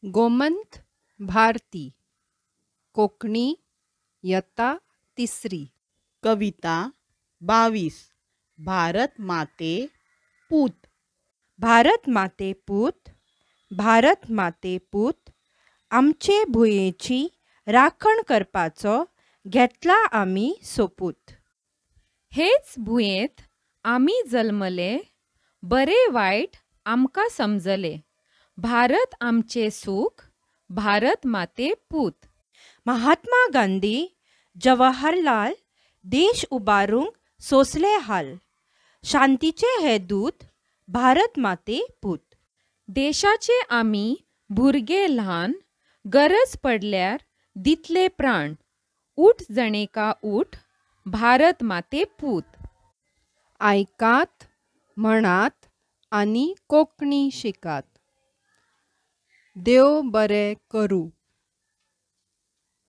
गोमंत भारती कोकणी इयत्ता तिसरी. कविता 22 भारत माते पूत. भारत माते पूत, भारत माते पूत, आमचे भुंयेची राखण करपाचो घेतला आमी सोपूत. हेच भुंयेंत आमी जल्मले, बरे वायट आमकां समजले. भारत आमचे सूख, भारत माते पूत. महात्मा गांधी जवाहरलाल देश उबारूंक सोंसले हाल. शांतीचे हे दूत भारत माते पूत. देशाचे आमी भुरगे ल्हान, गरज पडल्यार दितले प्राण. उठ जणेका उठ, भारत माते पूत. आयकात, म्हणात आनी कोंकणी शिकात. देव बरें करूं.